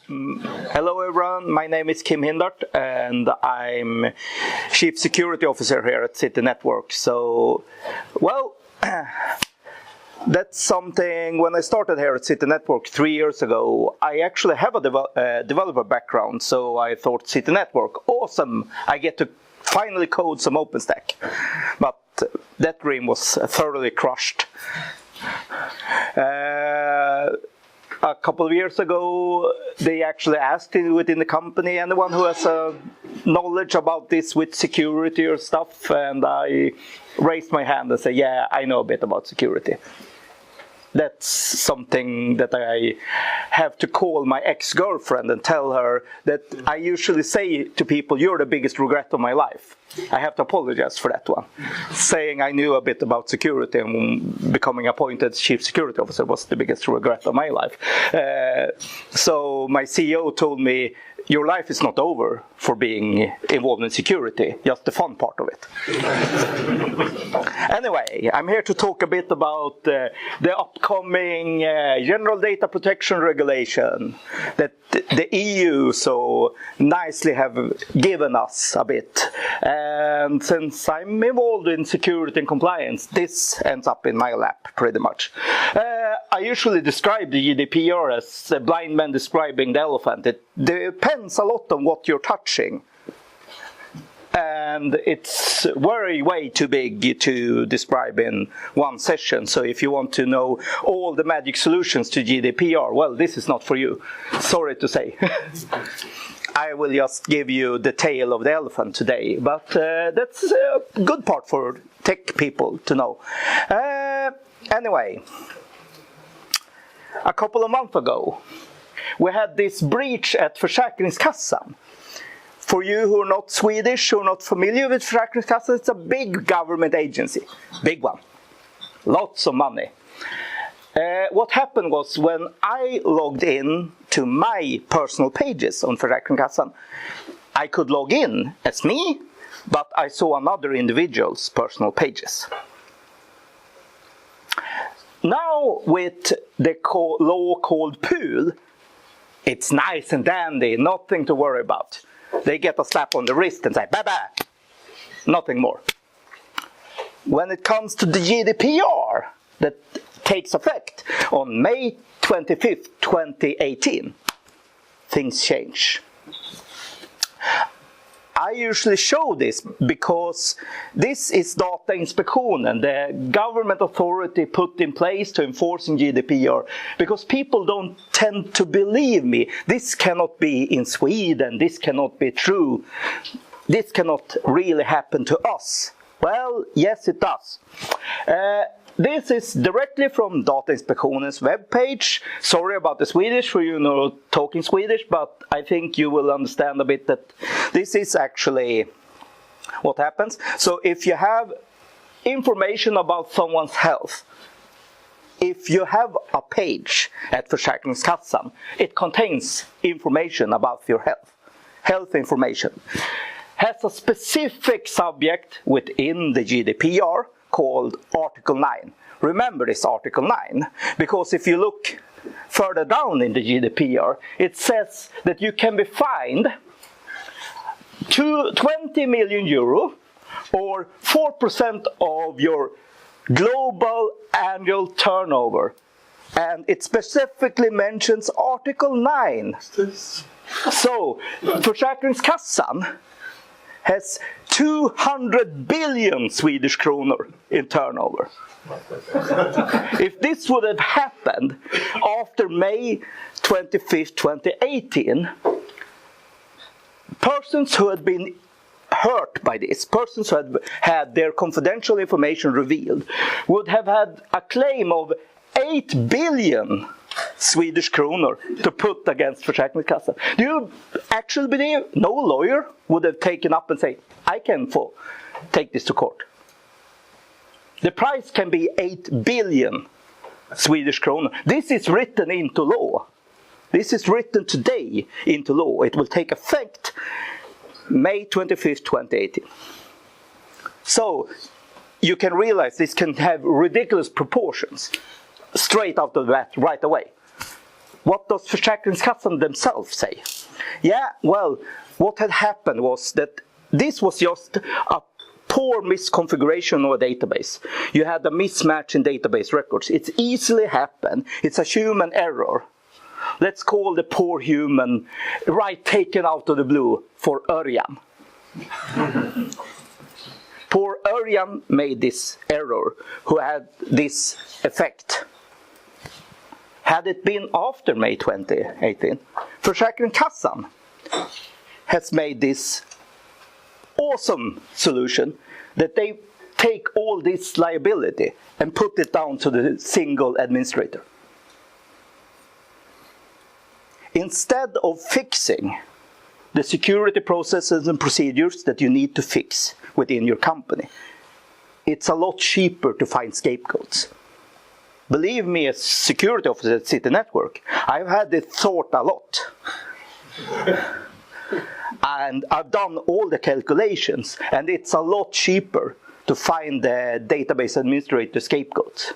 Hello everyone, my name is Kim Hindart and I'm Chief Security Officer here at City Network. So, well, that's something, when I started here at City Network 3 years ago, I actually have a developer background, so I thought City Network, awesome, I get to finally code some OpenStack. But that dream was thoroughly crushed. A couple of years ago, they actually asked within the company anyone who has knowledge about this with security or stuff, and I raised my hand and said, yeah, I know a bit about security. That's something that I have to call my ex-girlfriend and tell her that I usually say to people, you're the biggest regret of my life. I have to apologize for that one. Saying I knew a bit about security and becoming appointed Chief Security Officer was the biggest regret of my life. So my CEO told me, your life is not over for being involved in security, just the fun part of it. Anyway, I'm here to talk a bit about the upcoming General Data Protection Regulation that the EU so nicely have given us a bit. And since I'm involved in security and compliance, this ends up in my lap pretty much. I usually describe the GDPR as a blind man describing the elephant. It depends a lot on what you're touching. And it's way too big to describe in one session. So if you want to know all the magic solutions to GDPR, well, this is not for you. Sorry to say. I will just give you the tail of the elephant today. But that's a good part for tech people to know. Anyway, a couple of months ago, we had this breach at Försäkringskassan. For you who are not Swedish, who are not familiar with Försäkringskassan, it's a big government agency. Big one. Lots of money. What happened was when I logged in to my personal pages on Försäkringskassan, I could log in as me, but I saw another individual's personal pages. Now with the law called pool, it's nice and dandy, nothing to worry about. They get a slap on the wrist and say, bye-bye, nothing more. When it comes to the GDPR that takes effect on May 25th, 2018, things change. I usually show this because this is Datainspektionen, the government authority put in place to enforcing GDPR, because people don't tend to believe me. This cannot be in Sweden, this cannot be true, this cannot really happen to us. Well, yes it does. This is directly from Datainspektionens webpage. Sorry about the Swedish for you know talking Swedish, but I think you will understand a bit that this is actually what happens. So if you have information about someone's health, if you have a page at Försäkringskassan, it contains information about your health information. Has a specific subject within the GDPR called Article 9. Remember this Article 9, because if you look further down in the GDPR, it says that you can be fined 20 million euro or 4% of your global annual turnover. And it specifically mentions Article 9. So, Försäkringskassan has 200 billion Swedish kronor in turnover. If this would have happened after May 25th, 2018, persons who had been hurt by this, persons who had had their confidential information revealed, would have had a claim of 8 billion Swedish kronor to put against Försäkringskassan. Do you actually believe no lawyer would have taken up and say, I can take this to court? The price can be 8 billion Swedish kronor. This is written into law. This is written today into law. It will take effect May 25th, 2018. So you can realize this can have ridiculous proportions straight out of that right away. What does Försäkringskassan themselves say? Yeah, well, what had happened was that this was just a poor misconfiguration of a database. You had a mismatch in database records. It's easily happened. It's a human error. Let's call the poor human right taken out of the blue for Örjan. Poor Örjan made this error, who had this effect. Had it been after May 2018, Försäkringskassan has made this awesome solution that they take all this liability and put it down to the single administrator. Instead of fixing the security processes and procedures that you need to fix within your company, it's a lot cheaper to find scapegoats. Believe me, as security officer at City Network, I've had it thought a lot. And I've done all the calculations, and it's a lot cheaper to find the database administrator scapegoats.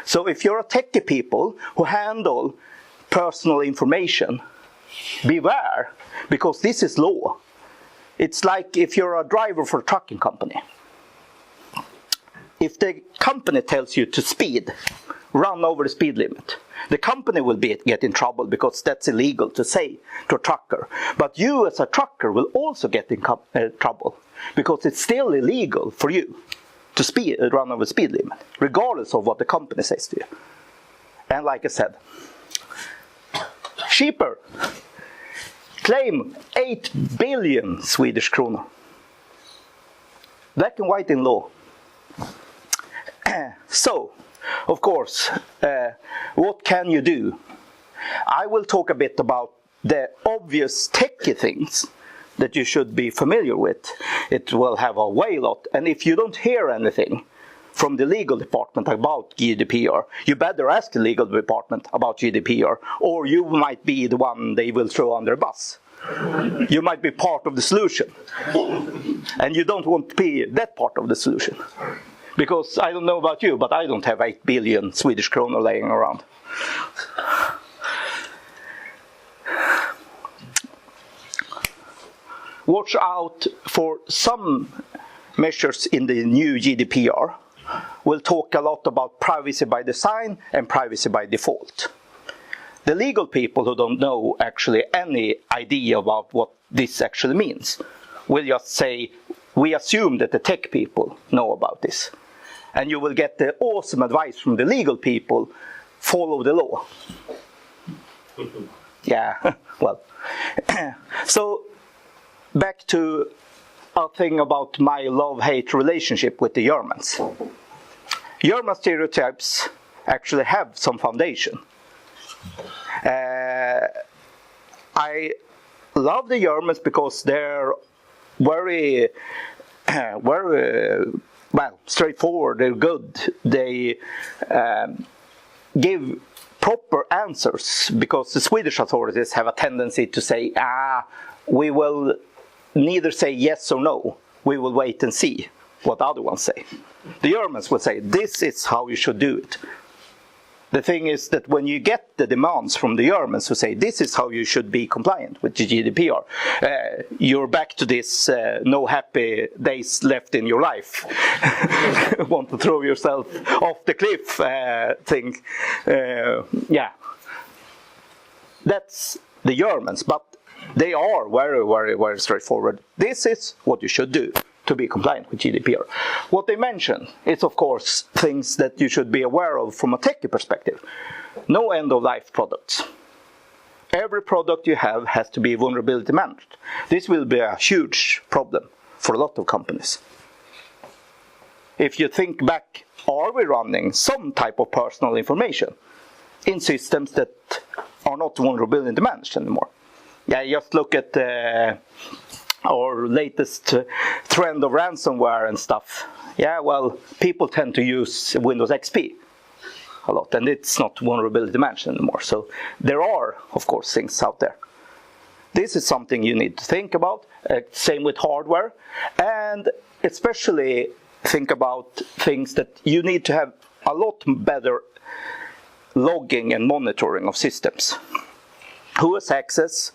So if you're a techie people who handle personal information, beware, because this is law. It's like if you're a driver for a trucking company. If the company tells you to speed, run over the speed limit, the company will get in trouble because that's illegal to say to a trucker. But you as a trucker will also get in trouble because it's still illegal for you to run over the speed limit, regardless of what the company says to you. And like I said, cheaper. Claim 8 billion Swedish kronor. Black and white in law. So, of course, what can you do? I will talk a bit about the obvious techie things that you should be familiar with. It will have a way lot, and if you don't hear anything from the legal department about GDPR, you better ask the legal department about GDPR, or you might be the one they will throw under a bus. You might be part of the solution, and you don't want to be that part of the solution. Because I don't know about you, but I don't have 8 billion Swedish kronor laying around. Watch out for some measures in the new GDPR. We'll talk a lot about privacy by design and privacy by default. The legal people who don't know actually any idea about what this actually means will just say, we assume that the tech people know about this. And you will get the awesome advice from the legal people, follow the law. Yeah, well. So, back to a thing about my love-hate relationship with the Germans. German stereotypes actually have some foundation. I love the Germans because they're very well, straightforward, they're good. They give proper answers, because the Swedish authorities have a tendency to say, we will neither say yes or no, we will wait and see what the other ones say. The Germans will say, this is how you should do it. The thing is that when you get the demands from the Germans who say, this is how you should be compliant with the GDPR, you're back to this no happy days left in your life, want to throw yourself off the cliff thing. Yeah, that's the Germans, but they are very, very, very straightforward. This is what you should do to be compliant with GDPR. What they mention is, of course, things that you should be aware of from a techie perspective. No end-of-life products. Every product you have has to be vulnerability managed. This will be a huge problem for a lot of companies. If you think back, are we running some type of personal information in systems that are not vulnerability managed anymore? Yeah, just look at our latest trend of ransomware and stuff. Yeah, well, people tend to use Windows XP a lot, and it's not vulnerability managed anymore. So there are, of course, things out there. This is something you need to think about. Same with hardware, and especially think about things that you need to have a lot better logging and monitoring of systems. Who has access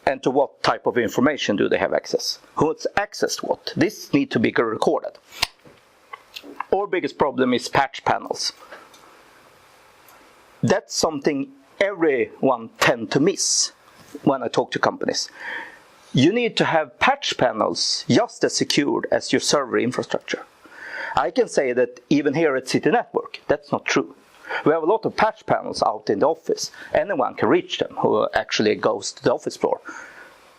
and to what type of information do they have access? Who has access to what? This needs to be recorded. Our biggest problem is patch panels. That's something everyone tends to miss when I talk to companies. You need to have patch panels just as secured as your server infrastructure. I can say that even here at City Network, that's not true. We have a lot of patch panels out in the office. Anyone can reach them who actually goes to the office floor.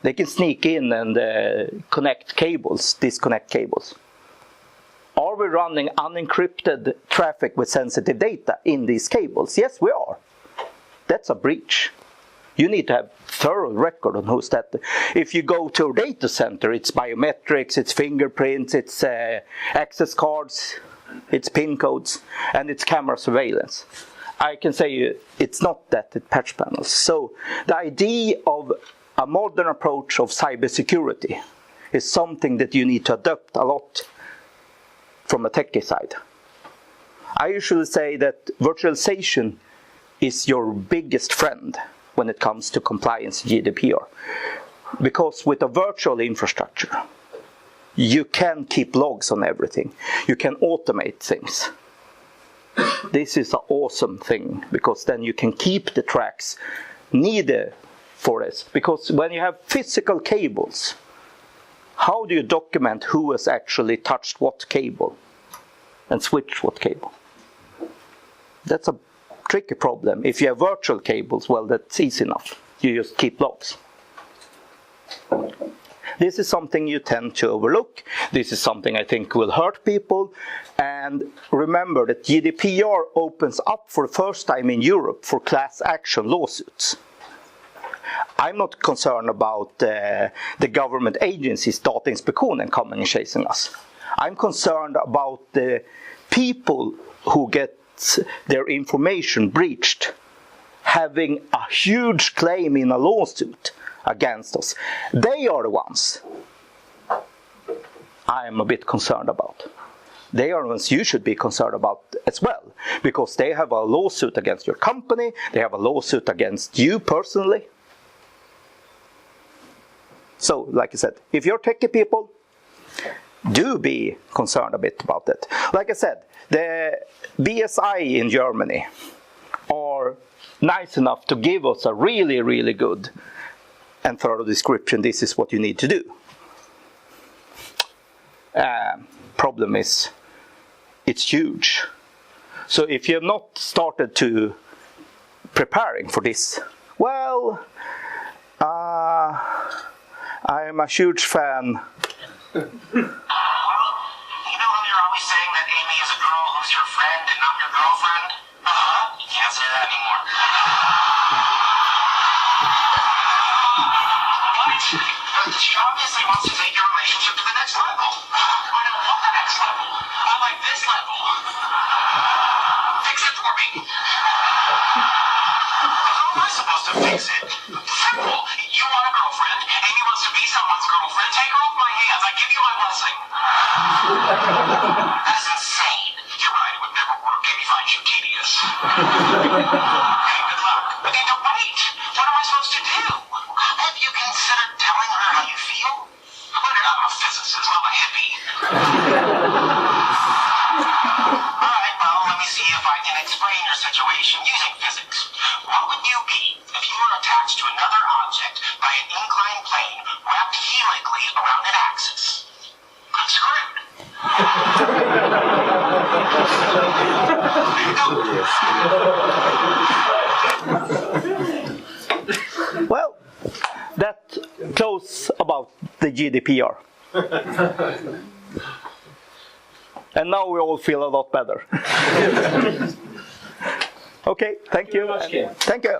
They can sneak in and connect cables, disconnect cables. Are we running unencrypted traffic with sensitive data in these cables? Yes, we are. That's a breach. You need to have thorough record on who's that. If you go to a data center, it's biometrics, it's fingerprints, it's access cards, it's PIN codes, and it's camera surveillance. I can say it's not that at patch panels. So the idea of a modern approach of cybersecurity is something that you need to adopt a lot from a techie side. I usually say that virtualization is your biggest friend when it comes to compliance GDPR. Because with a virtual infrastructure, you can keep logs on everything. You can automate things. This is an awesome thing, because then you can keep the tracks needed for this. Because when you have physical cables, how do you document who has actually touched what cable and switched what cable? That's a tricky problem. If you have virtual cables, well, that's easy enough. You just keep logs. This is something you tend to overlook. This is something I think will hurt people. And remember that GDPR opens up for the first time in Europe for class action lawsuits. I'm not concerned about the government agencies, Datainspektionen, coming and chasing us. I'm concerned about the people who get their information breached, having a huge claim in a lawsuit against us. They are the ones I am a bit concerned about. They are the ones you should be concerned about as well, because they have a lawsuit against your company, they have a lawsuit against you personally. So, like I said, if you're techie people, do be concerned a bit about it. Like I said, the BSI in Germany are nice enough to give us a really, really good and thorough description. This is what you need to do. Problem is, it's huge. So if you have not started to preparing for this, well, I am a huge fan. You know how you're always saying that Amy is a girl who's your friend and not your girlfriend? You can't say that anymore. What? She obviously wants to take your relationship to the next level. I don't want the next level. I like this level. Fix it for me. How am I supposed to fix it? Simple. You want a girlfriend. Amy wants to be someone's girlfriend. Take her off my hands. I give you my blessing. That's insane. You're right. It would never work. Amy finds you tedious. Okay, good luck. Okay, now wait. What am I supposed to do? Have you considered telling her how you feel? I'm a physicist, not a hippie. All right, well, let me see if I can explain your situation using physics. What would you be if you were attached to another object by an inclined plane wrapped helically around an axis? Screwed. Well, that close about the GDPR. And now we all feel a lot better. Okay, thank you. Thank you very much, Kim. Thank you.